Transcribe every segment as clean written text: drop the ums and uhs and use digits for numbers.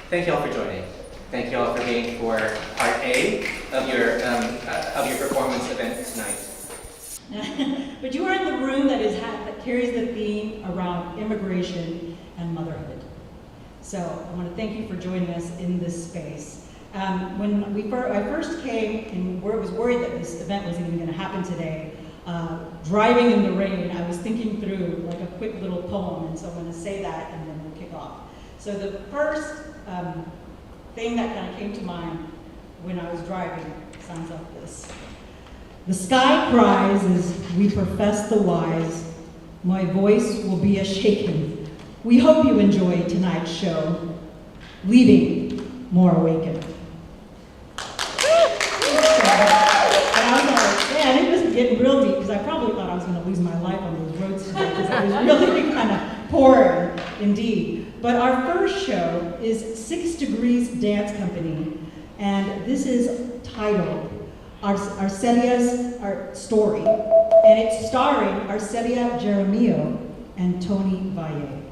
Thank you all for joining. Thank you all for being for part A of your performance event tonight. But you are in the room that carries the theme around immigration and motherhood. So I want to thank you for joining us in this space. When I first came and was worried that this event was even going to happen today, driving in the rain, I was thinking through like a quick little poem, and so I'm going to say that and then we'll kick off. So the first thing that kind of came to mind when I was driving sounds like this. The sky cries as we profess the wise. My voice will be a shaken. We hope you enjoy tonight's show. Leaving more awakened. And I was like, man, it was getting real deep because I probably thought I was going to lose my life on those roads today because it was really kind of pouring indeed. But our first show is 6 Degrees Dance Company, and this is titled Arcelia's Story, and it's starring Arcelia, Jaramillo, and Toni, Valle.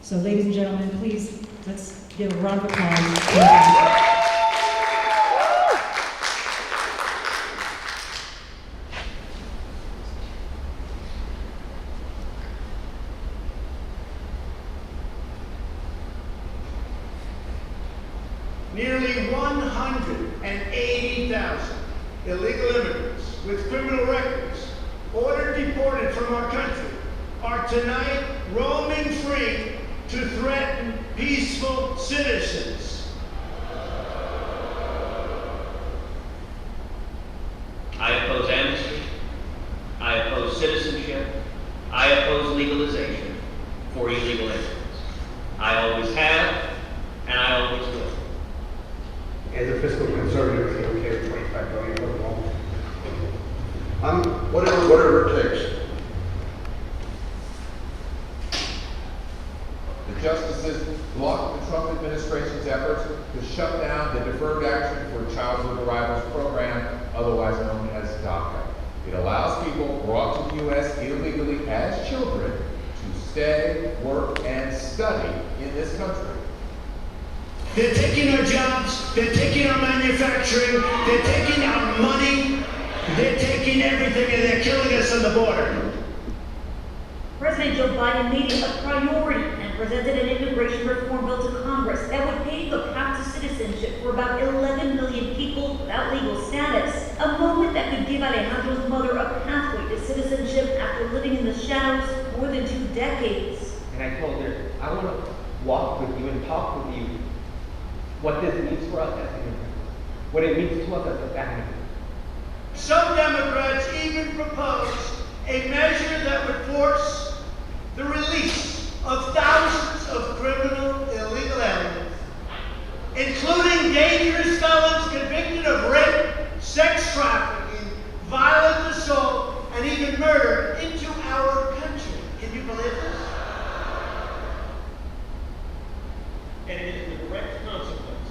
So ladies and gentlemen, please, let's give a round of applause. Nearly 180,000 illegal immigrants with criminal records, ordered deported from our country, are tonight roaming free to threaten peaceful citizens. I oppose amnesty. I oppose citizenship. I oppose legalization for illegal immigrants. I always have, and I always will. As a fiscal conservative, it's okay with 25 billion for the moment. Whatever it takes. The justices blocked the Trump administration's efforts to shut down the Deferred Action for Childhood Arrivals program, otherwise known as DACA. It allows people brought to the U.S. illegally as children to stay, work, and study in this country. They're taking our jobs, they're taking our manufacturing, they're taking our money, they're taking everything, and they're killing us on the border. President Joe Biden made it a priority and presented an immigration reform bill to Congress that would pave a path to citizenship for about 11 million people without legal status. A moment that could give Alejandro's mother a pathway to citizenship after living in the shadows for more than 2 decades. And I told her, I want to walk with you and talk with you what this means for us as immigrants, what it means to us as a family. Some Democrats even proposed a measure that would force the release of thousands of criminal illegal aliens, including dangerous felons convicted of rape, sex trafficking, violent assault, and even murder into our country. Can you believe this? And it is the direct consequence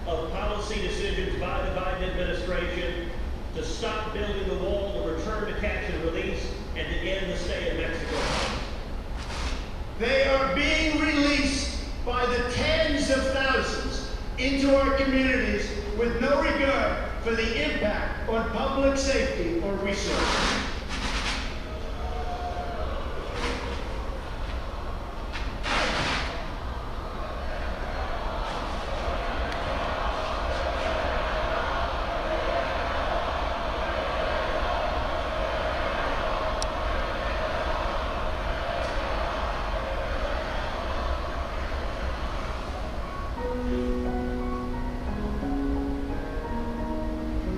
of policy decisions by the Biden administration to stop building the wall, to return to catch and release, and to end the stay in Mexico. They are being released by the tens of thousands into our communities with no regard for the impact on public safety or research.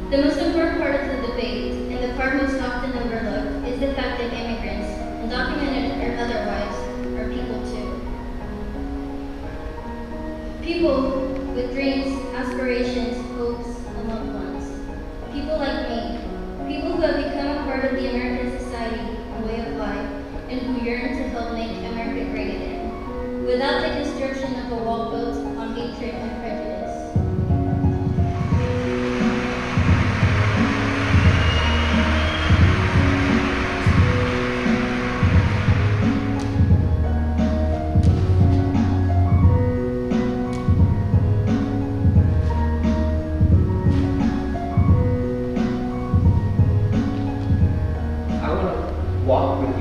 The most important part of the debate, and the part most often overlooked, is the fact that immigrants, undocumented or otherwise, are people too. People with dreams, aspirations, hopes, and loved ones. People like me. People who have become a part of the American society and way of life, and who yearn to help make America great again, without the construction of a wall built on hatred and prejudice.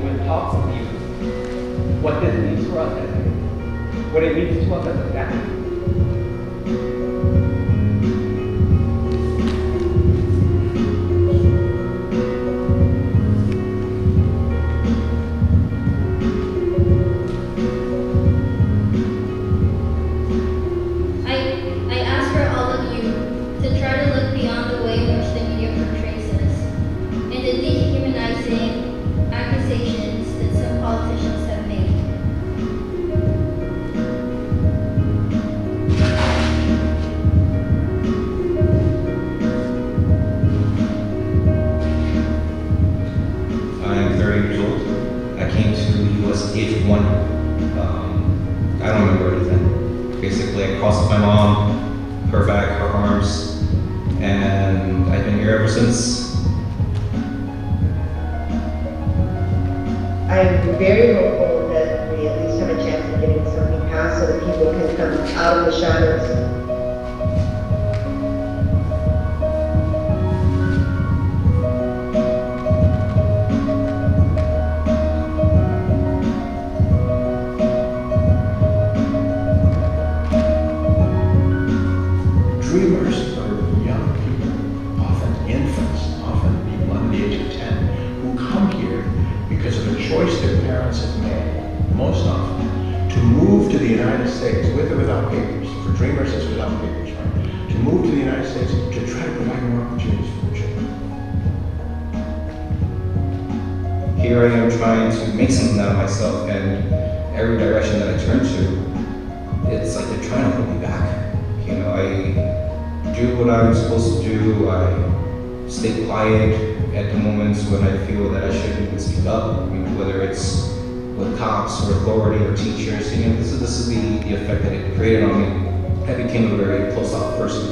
you and talk with you what this means for us as what it means to us as a family. I ask for all of you to try to look beyond the way in which the media portrays us and the dehumanizing accusations that some politicians have made. I am 30 years old. I came to the US at age 1. I don't remember anything. Basically, I crossed with my mom, her back, her arms, and I've been here ever since. I'm very hopeful that we at least have a chance of getting something passed so that people can come out of the shadows. Dreamers are young people, often infants, often people under the age of 10, who come here because of a choice their parents have made, most often, to move to the United States, with or without papers. For dreamers, it's without papers, right? To move to the United States to try to provide more opportunities for their children. Here I am trying to make something out of myself, and every direction that I turn to, it's like they're trying to hold me back. You know, I do what I'm supposed to do. I stay quiet at the moments when I feel that I shouldn't even speak up. I mean, whether it's with cops or authority or teachers, you know, this is the effect that it created on me. I became a very close-off person.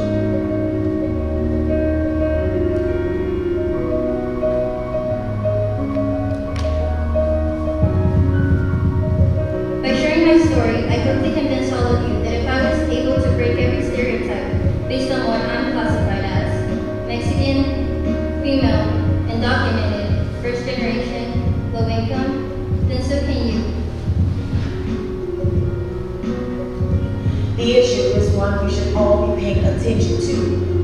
By sharing my story, I hope to convince all of you that if I was able to break every stereotype based on what I'm classified as, Mexican, female, undocumented, first generation, low income, then so can you. The issue is one we should all be paying attention to.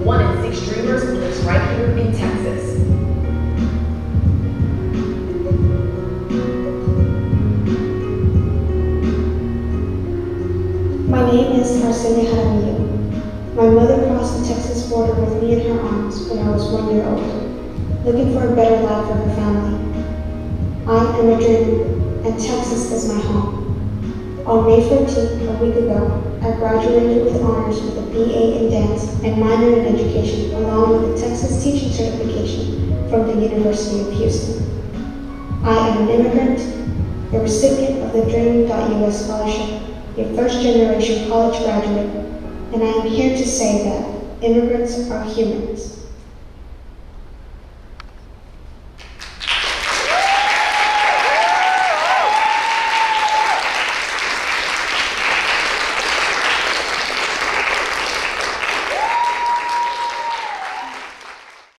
1 in 6 dreamers lives right here in Texas. My name is Arcelia Jaramillo. My mother crossed the Texas border with me in her arms when I was 1 year old, looking for a better life for her family. I am a dreamer, and Texas is my home. On May 14th, a week ago, I graduated with honors with a BA in dance and minor in education, along with a Texas teaching certification from the University of Houston. I am an immigrant, a recipient of the Dream.US scholarship, a first-generation college graduate, and I am here to say that immigrants are humans.